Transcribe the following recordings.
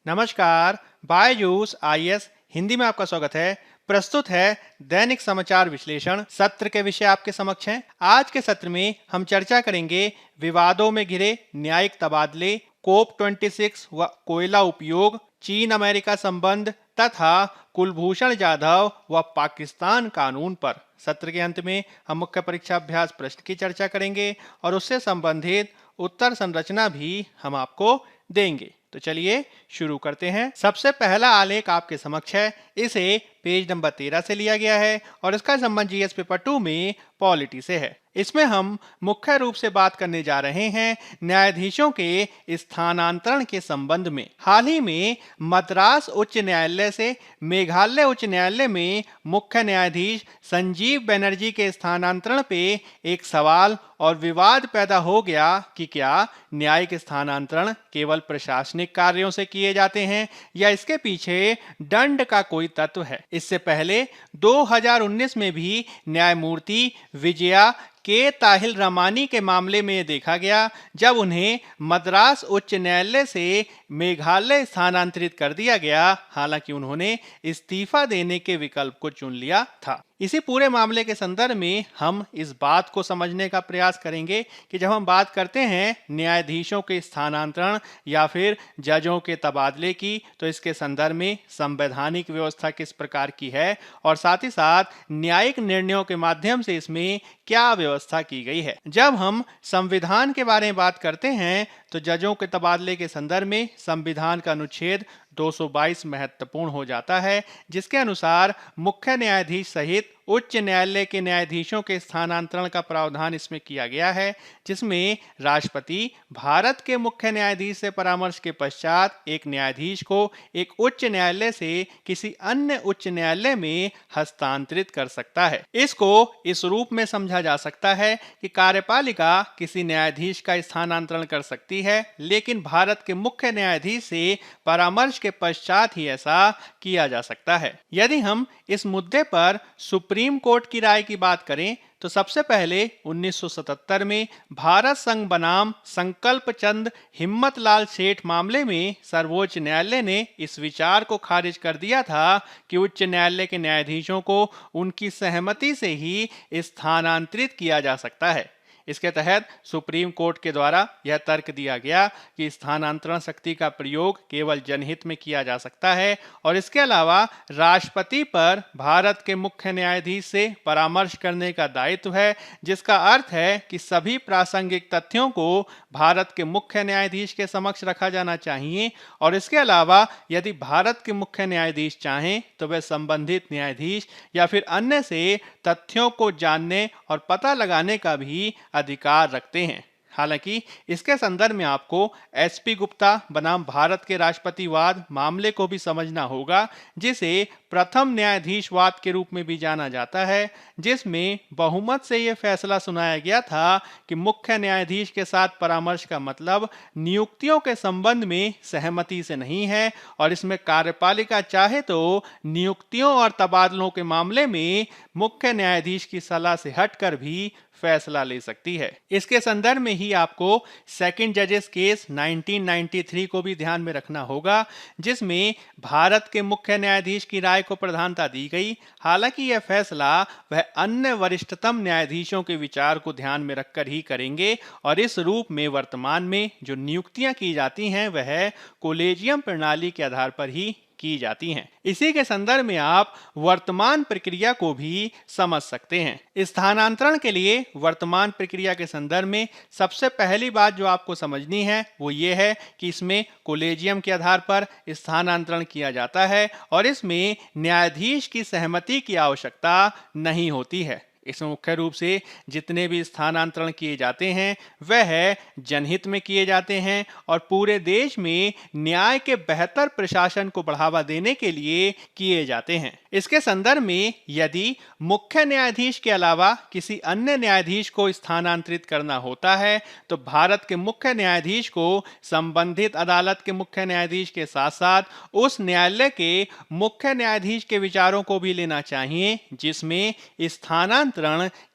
नमस्कार। बायजूस आईएएस हिंदी में आपका स्वागत है। प्रस्तुत है दैनिक समाचार विश्लेषण सत्र के विषय आपके समक्ष हैं। आज के सत्र में हम चर्चा करेंगे विवादों में घिरे न्यायिक तबादले, कोप 26 व कोयला उपयोग, चीन अमेरिका संबंध तथा कुलभूषण जाधव व पाकिस्तान कानून पर। सत्र के अंत में हम मुख्य परीक्षा अभ्यास प्रश्न की चर्चा करेंगे और उससे संबंधित उत्तर संरचना भी हम आपको देंगे। तो चलिए शुरू करते हैं। सबसे पहला आलेख आपके समक्ष है। इसे पेज नंबर 13 से लिया गया है और इसका संबंध जीएस पेपर 2 में पॉलिटी से है। इसमें हम मुख्य रूप से बात करने जा रहे हैं न्यायाधीशों के स्थानांतरण के संबंध में। हाल ही में मद्रास उच्च न्यायालय से मेघालय उच्च न्यायालय में मुख्य न्यायाधीश संजीव बनर्जी के स्थानांतरण पे एक सवाल और विवाद पैदा हो गया कि क्या न्यायिक स्थानांतरण केवल प्रशासनिक कार्यों से किए जाते हैं या इसके पीछे दंड का कोई तत्व है। इससे पहले 2019 में भी न्यायमूर्ति विजया के ताहिल रमानी के मामले में यह देखा गया जब उन्हें मद्रास उच्च न्यायालय से मेघालय स्थानांतरित कर दिया गया, हालांकि उन्होंने इस्तीफा देने के विकल्प को चुन लिया था। इसी पूरे मामले के संदर्भ में हम इस बात को समझने का प्रयास करेंगे कि जब हम बात करते हैं न्यायाधीशों के स्थानांतरण या फिर जजों के तबादले की, तो इसके संदर्भ में संवैधानिक व्यवस्था किस प्रकार की है और साथ ही साथ न्यायिक निर्णयों के माध्यम से इसमें क्या व्यवस्था की गई है। जब हम संविधान के बारे में बात करते हैं तो जजों के तबादले के संदर्भ में संविधान का अनुच्छेद 222 महत्वपूर्ण हो जाता है, जिसके अनुसार मुख्य न्यायाधीश सहित उच्च न्यायालय के न्यायाधीशों के स्थानांतरण का प्रावधान इसमें किया गया है, जिसमें राष्ट्रपति भारत के मुख्य न्यायाधीश से परामर्श के पश्चात एक न्यायाधीश को एक उच्च न्यायालय से किसी अन्य उच्च न्यायालय में हस्तांतरित कर सकता है। इसको इस रूप में समझा जा सकता है कि कार्यपालिका किसी न्यायाधीश का स्थानांतरण कर सकती है, लेकिन भारत के मुख्य न्यायाधीश से परामर्श के पश्चात ही ऐसा किया जा सकता है। यदि हम इस मुद्दे पर सुप्रीम कोर्ट की राय की बात करें तो सबसे पहले 1977 में भारत संघ बनाम संकल्प चंद हिम्मतलाल सेठ मामले में सर्वोच्च न्यायालय ने इस विचार को खारिज कर दिया था कि उच्च न्यायालय के न्यायाधीशों को उनकी सहमति से ही स्थानांतरित किया जा सकता है। इसके तहत सुप्रीम कोर्ट के द्वारा यह तर्क दिया गया कि स्थानांतरण शक्ति का प्रयोग केवल जनहित में किया जा सकता है और इसके अलावा राष्ट्रपति पर भारत के मुख्य न्यायाधीश से परामर्श करने का दायित्व है, जिसका अर्थ है कि सभी प्रासंगिक तथ्यों को भारत के मुख्य न्यायाधीश के समक्ष रखा जाना चाहिए और इसके अलावा यदि भारत के मुख्य न्यायाधीश चाहें तो वे संबंधित न्यायाधीश या फिर अन्य से तथ्यों को जानने और पता लगाने का भी अधिकार रखते हैं। हालांकि इसके संदर्भ में आपको एसपी गुप्ता बनाम भारत के राष्ट्रपतिवाद मामले को भी समझना होगा, जिसे प्रथम न्यायाधीशवाद के रूप में भी जाना जाता है, जिसमें बहुमत से यह फैसला सुनाया गया था कि मुख्य न्यायाधीश के साथ परामर्श का मतलब नियुक्तियों के संबंध में सहमति से नहीं है और इसमें कार्यपालिका चाहे तो नियुक्तियों और तबादलों के मामले में मुख्य न्यायाधीश की सलाह से हटकर भी फैसला ले सकती है। इसके संदर्भ में ही आपको सेकंड जजेस केस 1993 को भी ध्यान में रखना होगा, जिसमें भारत के मुख्य न्यायाधीश की राय को प्रधानता दी गई। हालांकि यह फैसला वह अन्य वरिष्ठतम न्यायाधीशों के विचार को ध्यान में रखकर ही करेंगे और इस रूप में वर्तमान में जो नियुक्तियां की जाती हैं वह कोलेजियम प्रणाली के आधार पर ही की जाती हैं। इसी के संदर्भ में आप वर्तमान प्रक्रिया को भी समझ सकते हैं। स्थानांतरण के लिए वर्तमान प्रक्रिया के संदर्भ में सबसे पहली बात जो आपको समझनी है वो ये है कि इसमें कोलेजियम के आधार पर स्थानांतरण किया जाता है और इसमें न्यायाधीश की सहमति की आवश्यकता नहीं होती है। इसमें मुख्य रूप से जितने भी स्थानांतरण किए जाते हैं वह जनहित में किए जाते हैं और पूरे देश में न्याय के बेहतर प्रशासन को बढ़ावा देने के लिए किए जाते हैं। इसके संदर्भ में यदि मुख्य न्यायाधीश के अलावा किसी अन्य न्यायाधीश को स्थानांतरित करना होता है तो भारत के मुख्य न्यायाधीश को संबंधित अदालत के मुख्य न्यायाधीश के साथ साथ उस न्यायालय के मुख्य न्यायाधीश के विचारों को भी लेना चाहिए जिसमें स्थानांतरण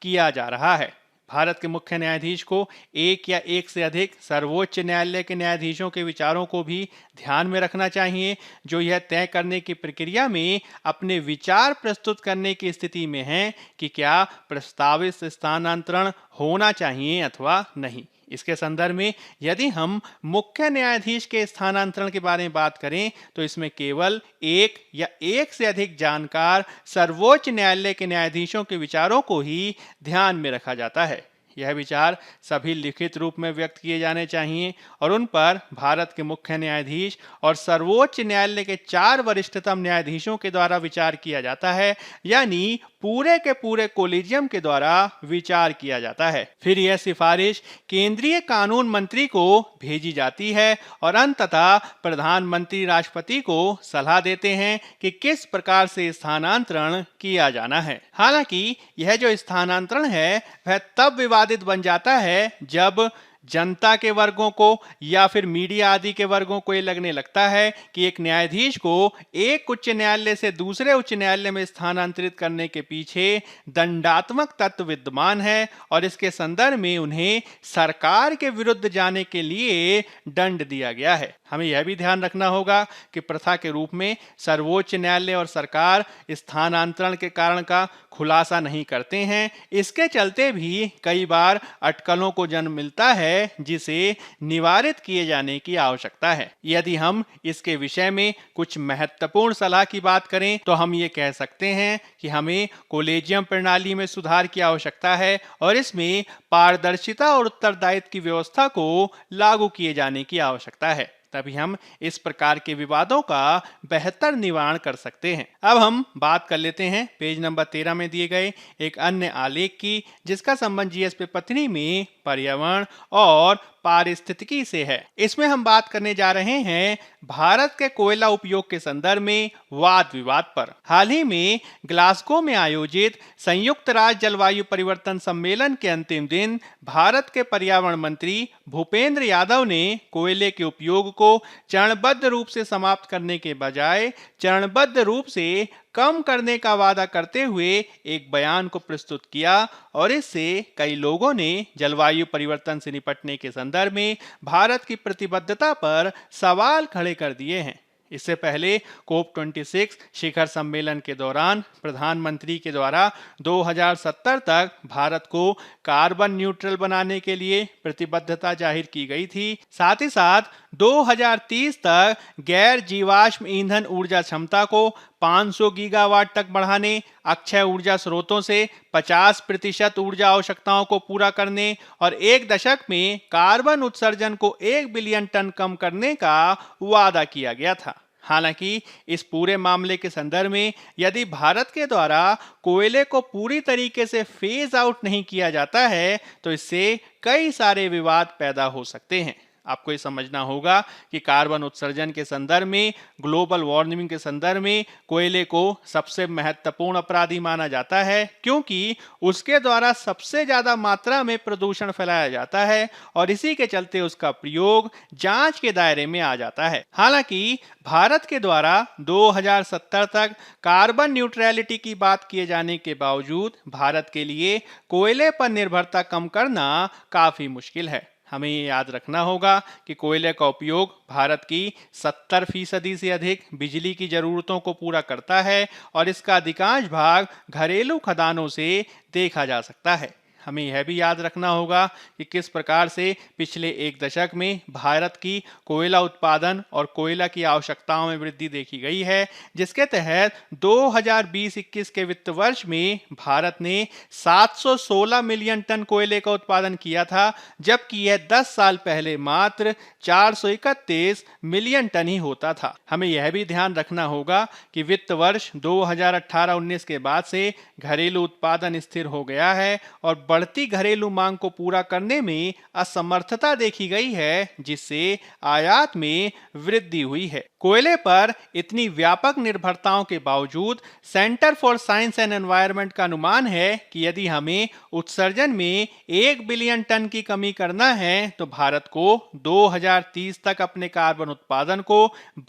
किया जा रहा है। भारत के मुख्य न्यायाधीश को एक या एक से अधिक सर्वोच्च न्यायालय के न्यायाधीशों के विचारों को भी ध्यान में रखना चाहिए, जो यह तय करने की प्रक्रिया में अपने विचार प्रस्तुत करने की स्थिति में हैं कि क्या प्रस्तावित स्थानांतरण होना चाहिए अथवा नहीं। इसके संदर्भ में यदि हम मुख्य न्यायाधीश के स्थानांतरण के बारे में बात करें तो इसमें केवल एक या एक से अधिक जानकार सर्वोच्च न्यायालय के न्यायाधीशों के विचारों को ही ध्यान में रखा जाता है। यह विचार सभी लिखित रूप में व्यक्त किए जाने चाहिए और उन पर भारत के मुख्य न्यायाधीश और सर्वोच्च न्यायालय के 4 वरिष्ठतम न्यायाधीशों के द्वारा विचार किया जाता है, यानी पूरे के पूरे कोलिजियम के द्वारा विचार किया जाता है। फिर यह सिफारिश केंद्रीय कानून मंत्री को भेजी जाती है और अंततः प्रधानमंत्री राष्ट्रपति को सलाह देते हैं कि किस प्रकार से स्थानांतरण किया जाना है। हालांकि यह जो स्थानांतरण है वह तब विवादित बन जाता है जब जनता के वर्गों को या फिर मीडिया आदि के वर्गों को ये लगने लगता है कि एक न्यायाधीश को एक उच्च न्यायालय से दूसरे उच्च न्यायालय में स्थानांतरित करने के पीछे दंडात्मक तत्व विद्यमान है और इसके संदर्भ में उन्हें सरकार के विरुद्ध जाने के लिए दंड दिया गया है। हमें यह भी ध्यान रखना होगा कि प्रथा के रूप में सर्वोच्च न्यायालय और सरकार स्थानांतरण के कारण का खुलासा नहीं करते हैं। इसके चलते भी कई बार अटकलों को जन्म मिलता है जिसे निवारित किए जाने की आवश्यकता है। यदि हम इसके विषय में कुछ महत्वपूर्ण सलाह की बात करें तो हम ये कह सकते हैं कि हमें कोलेजियम प्रणाली में सुधार की आवश्यकता है और इसमें पारदर्शिता और उत्तरदायित्व की व्यवस्था को लागू किए जाने की आवश्यकता है। तभी हम इस प्रकार के विवादों का बेहतर निवारण कर सकते हैं। अब हम बात कर लेते हैं पेज नंबर 13 में दिए गए एक अन्य आलेख की, जिसका संबंध जीएस पत्नी में पर्यावरण और पारिस्थितिकी से है। इसमें हम बात करने जा रहे हैं भारत के कोयला उपयोग के संदर्भ में वाद विवाद पर। हाल ही में ग्लासगो में आयोजित संयुक्त राष्ट्र जलवायु परिवर्तन सम्मेलन के अंतिम दिन भारत के पर्यावरण मंत्री भूपेंद्र यादव ने कोयले के उपयोग को चरणबद्ध रूप से समाप्त करने के बजाय चरणबद्ध रूप से कम करने का वादा करते हुए एक बयान को प्रस्तुत किया और इससे कई लोगों ने जलवायु परिवर्तन से निपटने के संदर्भ में भारत की प्रतिबद्धता पर सवाल खड़े कर दिए हैं। इससे पहले COP26 शिखर सम्मेलन के दौरान प्रधानमंत्री के द्वारा 2070 तक भारत को कार्बन न्यूट्रल बनाने के लिए प्रतिबद्धता जाहिर की गई थी। साथ ही साथ 2030 तक गैर जीवाश्म ईंधन ऊर्जा क्षमता को 500 गीगावाट तक बढ़ाने, अक्षय ऊर्जा स्रोतों से 50% ऊर्जा आवश्यकताओं को पूरा करने और एक दशक में कार्बन उत्सर्जन को 1 बिलियन टन कम करने का वादा किया गया था। हालांकि इस पूरे मामले के संदर्भ में यदि भारत के द्वारा कोयले को पूरी तरीके से फेज आउट नहीं किया जाता है तो इससे कई सारे विवाद पैदा हो सकते हैं। आपको ये समझना होगा कि कार्बन उत्सर्जन के संदर्भ में, ग्लोबल वार्मिंग के संदर्भ में कोयले को सबसे महत्वपूर्ण अपराधी माना जाता है, क्योंकि उसके द्वारा सबसे ज्यादा मात्रा में प्रदूषण फैलाया जाता है और इसी के चलते उसका प्रयोग जांच के दायरे में आ जाता है। हालांकि भारत के द्वारा 2070 तक कार्बन न्यूट्रलिटी की बात किए जाने के बावजूद भारत के लिए कोयले पर निर्भरता कम करना काफी मुश्किल है। हमें ये याद रखना होगा कि कोयले का उपयोग भारत की 70% से अधिक बिजली की जरूरतों को पूरा करता है और इसका अधिकांश भाग घरेलू खदानों से देखा जा सकता है। हमें यह भी याद रखना होगा कि किस प्रकार से पिछले एक दशक में भारत की कोयला उत्पादन और कोयला की आवश्यकताओं में वृद्धि देखी गई है, जिसके तहत 2020-21 के वित्त वर्ष में भारत ने 716 मिलियन टन कोयले का उत्पादन किया था, जबकि यह 10 साल पहले मात्र 431 मिलियन टन ही होता था। हमें यह भी ध्यान रखना होगा कि वित्त वर्ष 2018-19 के बाद से घरेलू उत्पादन स्थिर हो गया है और बढ़ती घरेलू मांग को पूरा करने में असमर्थता देखी गई है, जिससे आयात में वृद्धि हुई है। कोयले पर इतनी व्यापक निर्भरताओं के बावजूद centre for science and environment का अनुमान है कि यदि हमें उत्सर्जन में 1 बिलियन टन की कमी करना है तो भारत को 2030 तक अपने कार्बन उत्पादन को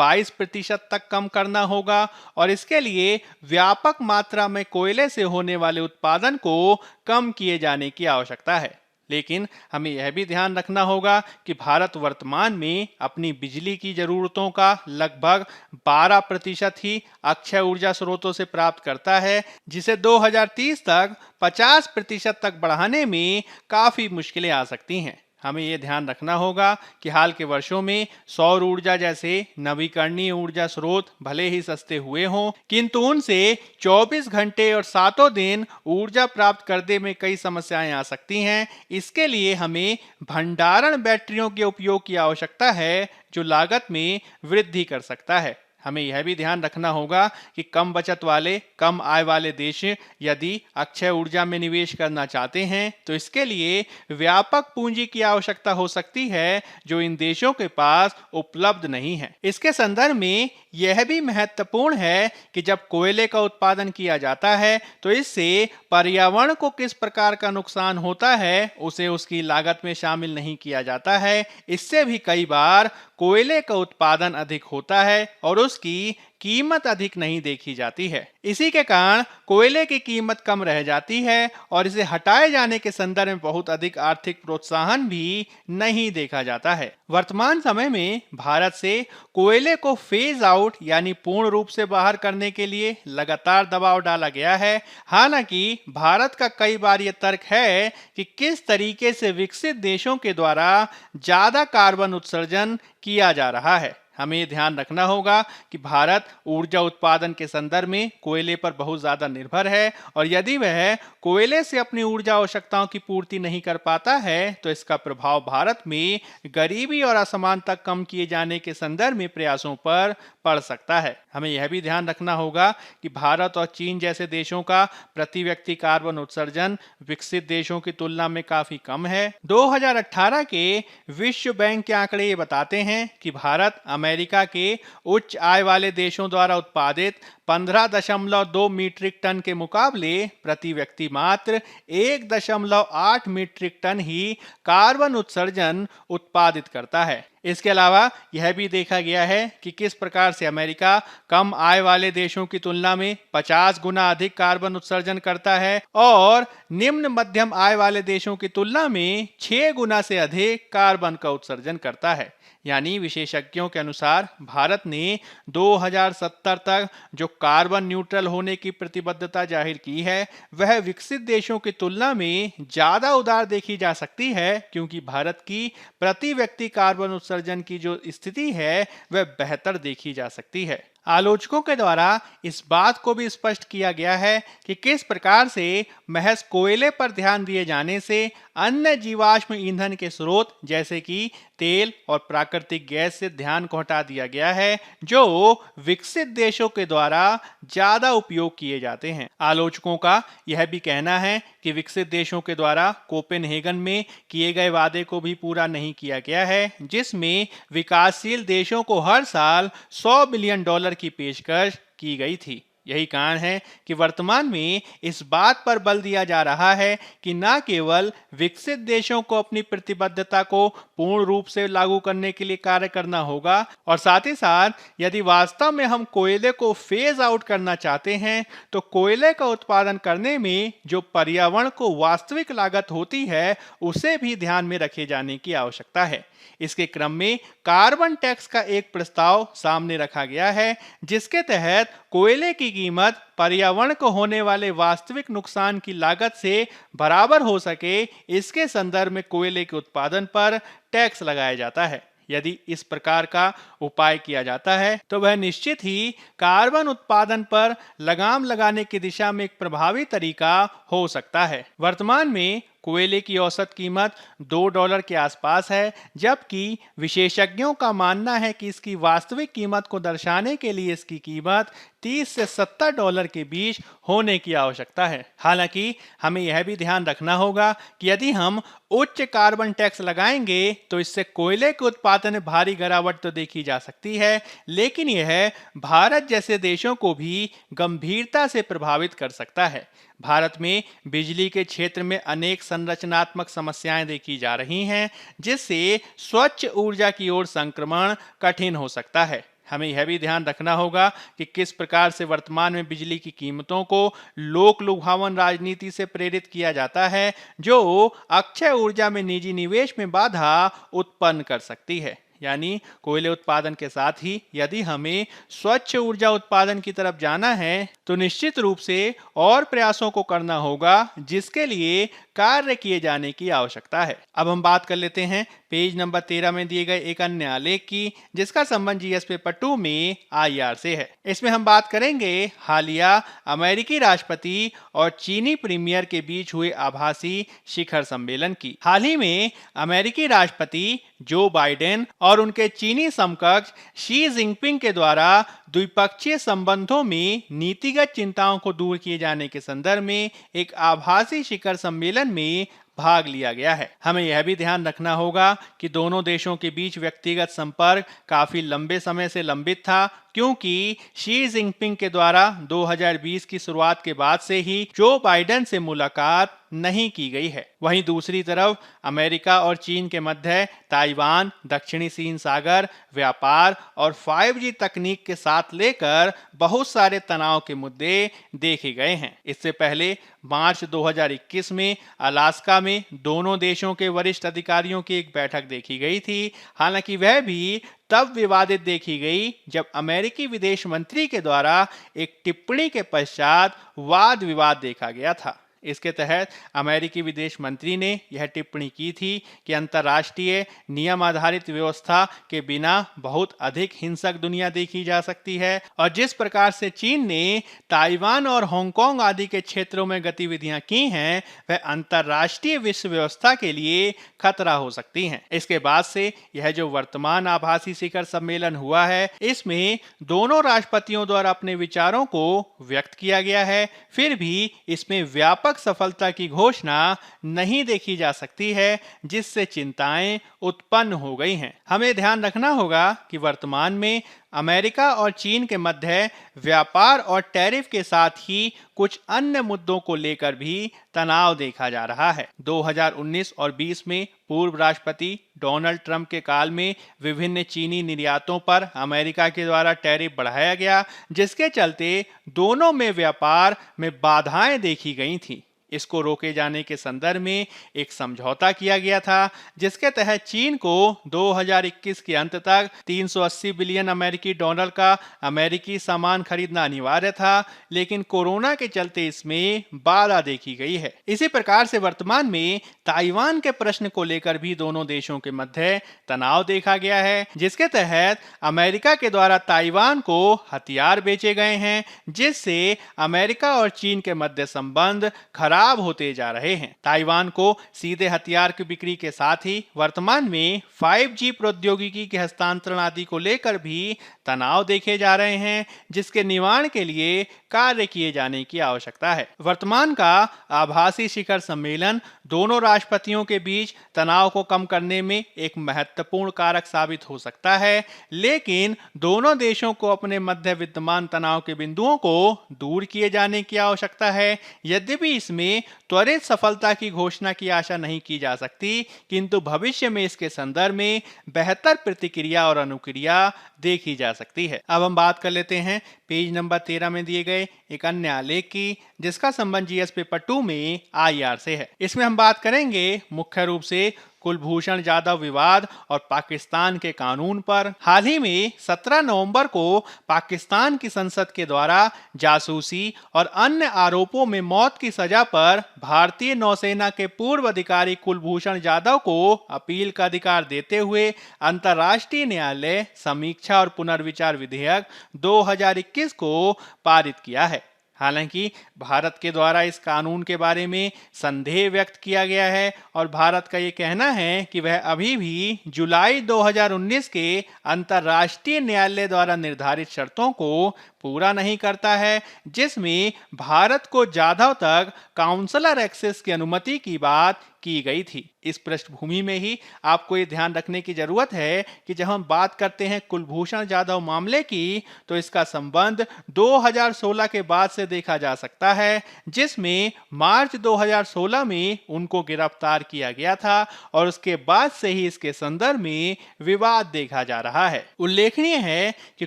22% तक कम करना होगा और इसके लिए व्यापक मात्रा में कोयले से होने वाले उत्पादन को कम किए जाने की आवश्यकता है। लेकिन हमें यह भी ध्यान रखना होगा कि भारत वर्तमान में अपनी बिजली की जरूरतों का लगभग 12% ही अक्षय ऊर्जा स्रोतों से प्राप्त करता है, जिसे 2030 तक 50% तक बढ़ाने में काफी मुश्किलें आ सकती हैं। हमें ये ध्यान रखना होगा कि हाल के वर्षों में सौर ऊर्जा जैसे नवीकरणीय ऊर्जा स्रोत भले ही सस्ते हुए हों, किंतु उनसे 24 घंटे और सातों दिन ऊर्जा प्राप्त करने में कई समस्याएं आ सकती हैं। इसके लिए हमें भंडारण बैटरियों के उपयोग की आवश्यकता है, जो लागत में वृद्धि कर सकता है। हमें यह भी ध्यान रखना होगा कि कम बचत वाले, कम आय वाले देश यदि अक्षय ऊर्जा में निवेश करना चाहते हैं तो इसके लिए व्यापक पूंजी की आवश्यकता हो सकती है, जो इन देशों के पास उपलब्ध नहीं है। इसके संदर्भ में यह भी महत्वपूर्ण है कि जब कोयले का उत्पादन किया जाता है तो इससे पर्यावरण को किस प्रकार का नुकसान होता है, उसे उसकी लागत में शामिल नहीं किया जाता है। इससे भी कई बार कोयले का उत्पादन अधिक होता है और उसकी कीमत अधिक नहीं देखी जाती है। इसी के कारण कोयले की कीमत कम रह जाती है और इसे हटाए जाने के संदर्भ में बहुत अधिक आर्थिक प्रोत्साहन भी नहीं देखा जाता है। वर्तमान समय में भारत से कोयले को फेज आउट यानी पूर्ण रूप से बाहर करने के लिए लगातार दबाव डाला गया है। हालांकि भारत का कई बार यह तर्क है कि किस तरीके से विकसित देशों के द्वारा ज्यादा कार्बन उत्सर्जन किया जा रहा है। हमें ये ध्यान रखना होगा कि भारत ऊर्जा उत्पादन के संदर्भ में कोयले पर बहुत ज्यादा निर्भर है और यदि वह कोयले से अपनी ऊर्जा आवश्यकताओं की पूर्ति नहीं कर पाता है तो इसका प्रभाव भारत में गरीबी और असमानता कम किए जाने के संदर्भ में प्रयासों पर पड़ सकता है। हमें यह भी ध्यान रखना होगा कि भारत और चीन जैसे देशों का प्रति व्यक्ति कार्बन उत्सर्जन विकसित देशों की तुलना में काफी कम है। 2018 के विश्व बैंक के आंकड़े ये बताते हैं कि भारत अमेरिका के उच्च आय वाले देशों द्वारा उत्पादित 15.2 मीट्रिक टन के मुकाबले प्रति व्यक्ति मात्र 1.8 मीट्रिक टन ही कार्बन उत्सर्जन उत्पादित करता है। इसके अलावा यह भी देखा गया है कि किस प्रकार से अमेरिका कम आय वाले देशों की तुलना में 50 गुना अधिक कार्बन उत्सर्जन करता है और निम्न मध्यम आय वाले देशों की तुलना में 6 गुना से अधिक कार्बन का उत्सर्जन करता है। यानी विशेषज्ञों के अनुसार भारत ने 2070 तक जो कार्बन न्यूट्रल होने की प्रतिबद्धता जाहिर की है वह विकसित देशों की तुलना में ज्यादा उदार देखी जा सकती है, क्योंकि भारत की प्रति व्यक्ति कार्बन उत्सर्जन की जो स्थिति है वह बेहतर देखी जा सकती है। आलोचकों के द्वारा इस बात को भी स्पष्ट किया गया है कि किस प्रकार से महज कोयले पर ध्यान दिए जाने से अन्य जीवाश्म ईंधन के स्रोत जैसे कि तेल और प्राकृतिक गैस से ध्यान को हटा दिया गया है, जो विकसित देशों के द्वारा ज्यादा उपयोग किए जाते हैं। आलोचकों का यह भी कहना है कि विकसित देशों के द्वारा कोपेनहेगन में किए गए वादे को भी पूरा नहीं किया गया है, जिसमें विकासशील देशों को हर साल $100 बिलियन की पेशकश की गई थी। यही कारण है कि वर्तमान में इस बात पर बल दिया जा रहा है कि न केवल विकसित देशों को अपनी प्रतिबद्धता को पूर्ण रूप से लागू करने के लिए कार्य करना होगा और साथ ही साथ यदि वास्तव में हम कोयले को फेज आउट करना चाहते हैं तो कोयले का उत्पादन करने में जो पर्यावरण को वास्तविक लागत होती है उसे भी ध्यान में रखे जाने की आवश्यकता है। इसके क्रम में कार्बन टैक्स का एक प्रस्ताव सामने रखा गया है, जिसके तहत कोयले की कीमत पर्यावरण को होने वाले वास्तविक नुकसान की लागत से बराबर हो सके, इसके संदर्भ में कोयले के उत्पादन पर टैक्स लगाया जाता है। यदि इस प्रकार का उपाय किया जाता है तो वह निश्चित ही कार्बन उत्पादन पर लगाम लगाने की दिशा में एक प्रभावी तरीका हो सकता है। वर्तमान में कोयले की औसत कीमत $2 के आसपास है, जबकि विशेषज्ञों का मानना है कि इसकी वास्तविक कीमत को दर्शाने के लिए इसकी कीमत $30 से $70 के बीच होने की आवश्यकता है। हालांकि हमें यह भी ध्यान रखना होगा कि यदि हम उच्च कार्बन टैक्स लगाएंगे तो इससे कोयले के उत्पादन में भारी गिरावट तो देखी जा सकती है, लेकिन यह भारत जैसे देशों को भी गंभीरता से प्रभावित कर सकता है। भारत में बिजली के क्षेत्र में अनेक संरचनात्मक समस्याएं देखी जा रही हैं, जिससे स्वच्छ ऊर्जा की ओर संक्रमण कठिन हो सकता है। हमें यह भी ध्यान रखना होगा कि किस प्रकार से वर्तमान में बिजली की कीमतों को लोक लुभावन राजनीति से प्रेरित किया जाता है, जो अक्षय ऊर्जा में निजी निवेश में बाधा उत्पन्न कर सकती है। यानी कोयले उत्पादन के साथ ही यदि हमें स्वच्छ ऊर्जा उत्पादन की तरफ जाना है तो निश्चित रूप से और प्रयासों को करना होगा, जिसके लिए कार्य किए जाने की आवश्यकता है। अब हम बात कर लेते हैं पेज नंबर 13 में दिए गए एक अन्य आलेख की, जिसका संबंध जीएस पेपर 2 में आईआर से है। इसमें हम बात करेंगे हालिया अमेरिकी राष्ट्रपति और चीनी प्रीमियर के बीच हुए आभासी शिखर सम्मेलन की। हाल ही में अमेरिकी राष्ट्रपति जो बाइडेन और उनके चीनी समकक्ष शी जिनपिंग के द्वारा द्विपक्षीय संबंधों में नीतिगत चिंताओं को दूर किए जाने के संदर्भ में एक आभासी शिखर सम्मेलन में भाग लिया गया है। हमें यह भी ध्यान रखना होगा कि दोनों देशों के बीच व्यक्तिगत संपर्क काफी लंबे समय से लंबित था, क्योंकि शी जिनपिंग के द्वारा 2020 की शुरुआत के बाद से ही जो बाइडेन से मुलाकात नहीं की गई है। वहीं दूसरी तरफ अमेरिका और चीन के मध्य ताइवान, दक्षिणी चीन सागर, व्यापार और 5G तकनीक के साथ लेकर बहुत सारे तनाव के मुद्दे देखे गए हैं। इससे पहले मार्च 2021 में अलास्का में दोनों देशों के वरिष्ठ अधिकारियों की एक बैठक देखी गई थी। हालांकि वह भी तब विवादित देखी गई जब अमेरिकी विदेश मंत्री के द्वारा एक टिप्पणी के पश्चात वाद विवाद देखा गया था। इसके तहत अमेरिकी विदेश मंत्री ने यह टिप्पणी की थी कि अंतर्राष्ट्रीय नियम आधारित व्यवस्था के बिना बहुत अधिक हिंसक दुनिया देखी जा सकती है, और जिस प्रकार से चीन ने ताइवान और हांगकांग आदि के क्षेत्रों में गतिविधियां की हैं, वह अंतर्राष्ट्रीय विश्व व्यवस्था के लिए खतरा हो सकती हैं। इसके बाद से यह जो वर्तमान आभासी शिखर सम्मेलन हुआ है, इसमें दोनों राष्ट्रपतियों द्वारा अपने विचारों को व्यक्त किया गया है। फिर भी इसमें व्यापक सफलता की घोषणा नहीं देखी जा सकती है, जिससे चिंताएं उत्पन्न हो गई हैं। हमें ध्यान रखना होगा कि वर्तमान में अमेरिका और चीन के मध्य व्यापार और टैरिफ के साथ ही कुछ अन्य मुद्दों को लेकर भी तनाव देखा जा रहा है। 2019 और 20 में पूर्व राष्ट्रपति डोनाल्ड ट्रंप के काल में विभिन्न चीनी निर्यातों पर अमेरिका के द्वारा टैरिफ बढ़ाया गया, जिसके चलते दोनों में व्यापार में बाधाएं देखी गई थीं। इसको रोके जाने के संदर्भ में एक समझौता किया गया था, जिसके तहत चीन को 2021 के अंत तक 380 बिलियन अमेरिकी डॉलर का अमेरिकी सामान खरीदना अनिवार्य था, लेकिन कोरोना के चलते इसमें बाधा देखी गई है। इसी प्रकार से वर्तमान में ताइवान के प्रश्न को लेकर भी दोनों देशों के मध्य तनाव देखा गया है, जिसके तहत अमेरिका के द्वारा ताइवान को हथियार बेचे गए हैं, जिससे अमेरिका और चीन के मध्य संबंध खराब होते जा रहे हैं। ताइवान को सीधे हथियार की बिक्री के साथ ही वर्तमान में 5G प्रौद्योगिकी के हस्तांतरण आदि को लेकर भी तनाव देखे जा रहे हैं, जिसके निवारण के लिए कार्य किए जाने की आवश्यकता है। वर्तमान का आभासी शिखर सम्मेलन दोनों राष्ट्रपतियों के बीच तनाव को कम करने में एक महत्वपूर्ण कारक साबित हो सकता है, लेकिन दोनों देशों को अपने मध्य विद्यमान तनाव के बिंदुओं को दूर किए जाने की आवश्यकता है। यद्यपि इसमें त्वरित सफलता की घोषणा की आशा नहीं की जा सकती, किंतु भविष्य में इसके संदर्भ में बेहतर प्रतिक्रिया और अनुक्रिया देखी जा सकती है। अब हम बात कर लेते हैं पेज नंबर 13 में दिए गए एक अन्य आलेख की, जिसका संबंध जीएस पेपर 2 में आईआर से है। इसमें हम बात करेंगे मुख्य रूप से कुलभूषण जाधव विवाद और पाकिस्तान के कानून पर। हाल ही में 17 नवंबर को पाकिस्तान की संसद के द्वारा जासूसी और अन्य आरोपों में मौत की सजा पर भारतीय नौसेना के पूर्व अधिकारी कुलभूषण जाधव को अपील का अधिकार देते हुए अंतर्राष्ट्रीय न्यायालय समीक्षा और पुनर्विचार विधेयक 2021 को पारित किया है। हालांकि भारत के द्वारा इस कानून के बारे में संदेह व्यक्त किया गया है और भारत का ये कहना है कि वह अभी भी जुलाई 2019 के अंतर्राष्ट्रीय न्यायालय द्वारा निर्धारित शर्तों को पूरा नहीं करता है, जिसमें भारत को जाधव तक काउंसलर एक्सेस की अनुमति की बात की गई थी। इस पृष्ठभूमि में ही आपको ये ध्यान रखने की जरूरत है कि जब हम बात करते हैं कुलभूषण जाधव मामले की, तो इसका संबंध 2016 के बाद से देखा जा सकता है, जिसमें मार्च 2016 में उनको गिरफ्तार किया गया था और उसके बाद से ही इसके संदर्भ में विवाद देखा जा रहा है। उल्लेखनीय है कि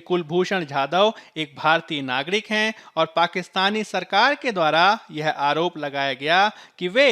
कुलभूषण जाधव एक भारतीय नागरिक हैं और पाकिस्तानी सरकार के द्वारा यह आरोप लगाया गया कि वे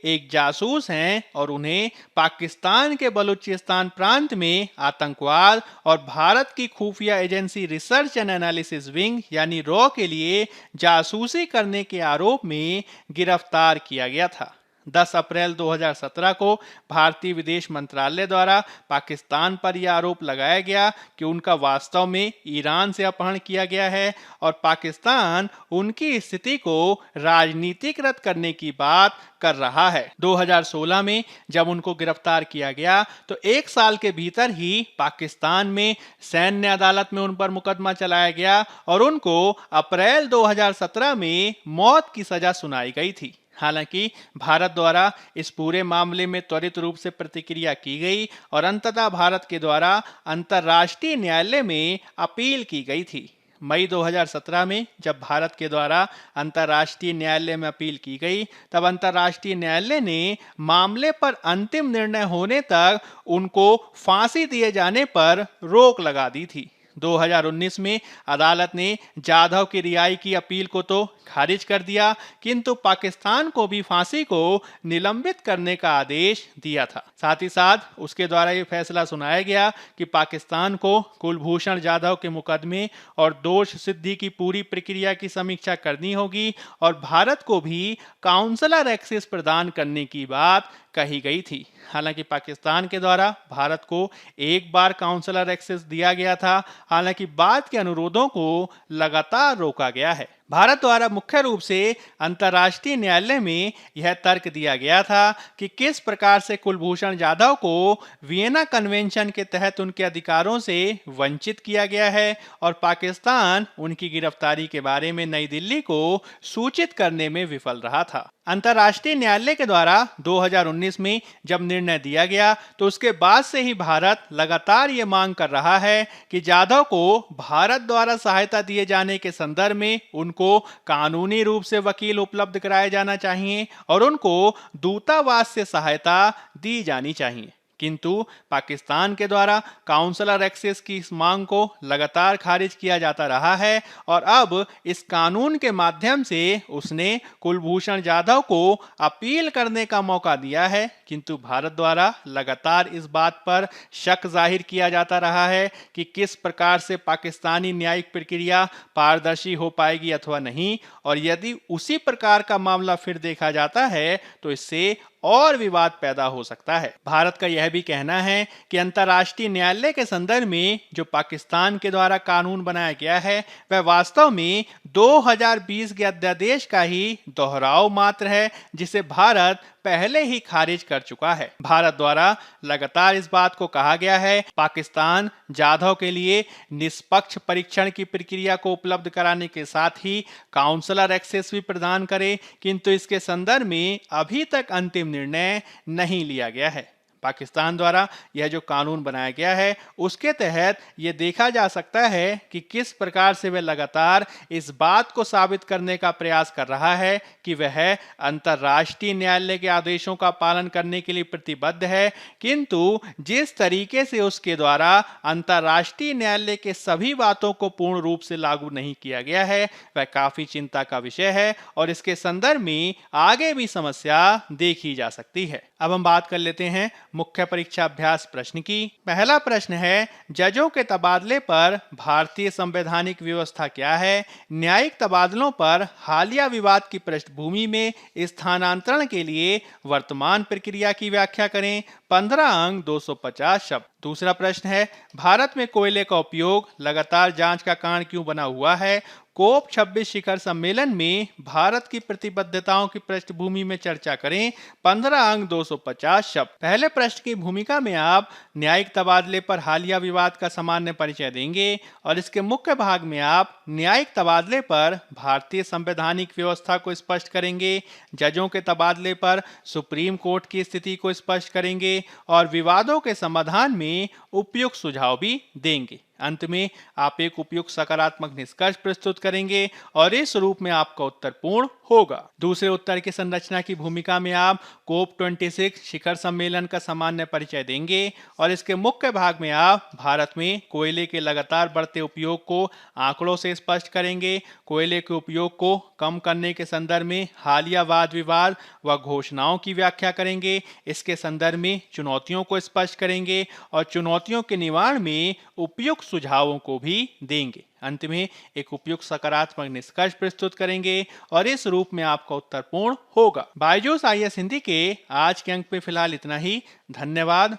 एक जासूस हैं और उन्हें पाकिस्तान के बलूचिस्तान प्रांत में आतंकवाद और भारत की खुफिया agency research and analysis wing यानी रॉ के लिए जासूसी करने के आरोप में गिरफ्तार किया गया था। 10 अप्रैल 2017 को भारतीय विदेश मंत्रालय द्वारा पाकिस्तान पर यह आरोप लगाया गया कि उनका वास्तव में ईरान से अपहरण किया गया है और पाकिस्तान उनकी स्थिति को राजनीतिकृत करने की बात कर रहा है। 2016 में जब उनको गिरफ्तार किया गया तो 1 साल के भीतर ही पाकिस्तान में सैन्य अदालत में उन पर मुकदमा चलाया गया और उनको अप्रैल 2017 में मौत की सजा सुनाई गई थी। हालांकि भारत द्वारा इस पूरे मामले में त्वरित रूप से प्रतिक्रिया की गई और अंततः भारत के द्वारा अंतर्राष्ट्रीय न्यायालय में अपील की गई थी। मई 2017 में जब भारत के द्वारा अंतर्राष्ट्रीय न्यायालय में अपील की गई, तब अंतर्राष्ट्रीय न्यायालय ने मामले पर अंतिम निर्णय होने तक उनको फांसी दिए जाने पर रोक लगा दी थी। 2019 में अदालत ने जाधव की रिहाई की अपील को तो खारिज कर दिया, किंतु पाकिस्तान को भी फांसी को निलंबित करने का आदेश दिया था। साथ ही साथ उसके द्वारा ये फैसला सुनाया गया कि पाकिस्तान को कुलभूषण जाधव के मुकदमे और दोष सिद्धि की पूरी प्रक्रिया की समीक्षा करनी होगी और भारत को भी काउंसलर एक्सेस प्रदान करने की बात कही गई थी। हालांकि पाकिस्तान के द्वारा भारत को एक बार काउंसलर एक्सेस दिया गया था, हालांकि बाद के अनुरोधों को लगातार रोका गया है। भारत द्वारा मुख्य रूप से अंतर्राष्ट्रीय न्यायालय में यह तर्क दिया गया था कि किस प्रकार से कुलभूषण जाधव को वियना कन्वेंशन के तहत उनके अधिकारों से वंचित किया गया है और पाकिस्तान उनकी गिरफ्तारी के बारे में नई दिल्ली को सूचित करने में विफल रहा था। अंतर्राष्ट्रीय न्यायालय के द्वारा 2019 में जब निर्णय दिया गया तो उसके बाद से ही भारत लगातार ये मांग कर रहा है कि जाधव को भारत द्वारा सहायता दिए जाने के संदर्भ में उनको कानूनी रूप से वकील उपलब्ध कराया जाना चाहिए और उनको दूतावास से सहायता दी जानी चाहिए। किंतु पाकिस्तान के द्वारा काउंसलर एक्सेस की इस मांग को लगातार खारिज किया जाता रहा है और अब इस कानून के माध्यम से उसने कुलभूषण जाधव को अपील करने का मौका दिया है, किंतु भारत द्वारा लगातार इस बात पर शक जाहिर किया जाता रहा है कि किस प्रकार से पाकिस्तानी न्यायिक प्रक्रिया पारदर्शी हो पाएगी अथवा नहीं, और यदि उसी प्रकार का मामला फिर देखा जाता है तो इससे और विवाद पैदा हो सकता है। भारत का यह भी कहना है कि अंतर्राष्ट्रीय न्यायालय के संदर्भ में जो पाकिस्तान के द्वारा कानून बनाया गया है वह वास्तव में 2020 के अध्यादेश का ही दोहराव मात्र है, जिसे भारत पहले ही खारिज कर चुका है। भारत द्वारा लगातार इस बात को कहा गया है पाकिस्तान जाधव के लिए निष्पक्ष परीक्षण की प्रक्रिया को उपलब्ध कराने के साथ ही काउंसलर एक्सेस भी प्रदान करे, किंतु इसके संदर्भ में अभी तक अंतिम निर्णय नहीं लिया गया है। पाकिस्तान द्वारा यह जो कानून बनाया गया है उसके तहत यह देखा जा सकता है कि किस प्रकार से वह लगातार इस बात को साबित करने का प्रयास कर रहा है कि वह अंतर्राष्ट्रीय न्यायालय के आदेशों का पालन करने के लिए प्रतिबद्ध है, किंतु जिस तरीके से उसके द्वारा अंतर्राष्ट्रीय न्यायालय के सभी बातों को पूर्ण रूप से लागू नहीं किया गया है वह काफी चिंता का विषय है और इसके संदर्भ में आगे भी समस्या देखी जा सकती है। अब हम बात कर लेते हैं मुख्य परीक्षा अभ्यास प्रश्न की। पहला प्रश्न है, जजों के तबादले पर भारतीय संवैधानिक व्यवस्था क्या है? न्यायिक तबादलों पर हालिया विवाद की पृष्ठभूमि में स्थानांतरण के लिए वर्तमान प्रक्रिया की व्याख्या करें। 15 अंक 250 शब्द। दूसरा प्रश्न है, भारत में कोयले का उपयोग लगातार जांच का कारण क्यों बना हुआ है? कोप 26 शिखर सम्मेलन में भारत की प्रतिबद्धताओं की पृष्ठभूमि में चर्चा करें। 15 अंक 250 शब्द। पहले प्रश्न की भूमिका में आप न्यायिक तबादले पर हालिया विवाद का सामान्य परिचय देंगे और इसके मुख्य भाग में आप न्यायिक तबादले पर भारतीय संवैधानिक व्यवस्था को स्पष्ट करेंगे, जजों के तबादले पर सुप्रीम कोर्ट की स्थिति को स्पष्ट करेंगे और विवादों के समाधान में उपयुक्त सुझाव भी देंगे। अंत में आप एक उपयुक्त सकारात्मक निष्कर्ष प्रस्तुत करेंगे और इस रूप में आपका उत्तर पूर्ण होगा। दूसरे उत्तर की संरचना की भूमिका में आप कोप 26 शिखर सम्मेलन का सामान्य परिचय देंगे और इसके मुख्य भाग में आप भारत में कोयले के लगातार बढ़ते उपयोग को आंकड़ों से स्पष्ट करेंगे, कोयले के उपयोग को कम करने के संदर्भ में हालिया वाद विवाद व घोषणाओं की व्याख्या करेंगे, इसके संदर्भ में चुनौतियों को स्पष्ट करेंगे और चुनौतियों के निवारण में उपयुक्त सुझावों को भी देंगे। अंत में एक उपयुक्त सकारात्मक निष्कर्ष प्रस्तुत करेंगे और इस रूप में आपका उत्तर पूर्ण होगा। बायजूस आईएएस हिंदी के आज के अंक में फिलहाल इतना ही। धन्यवाद।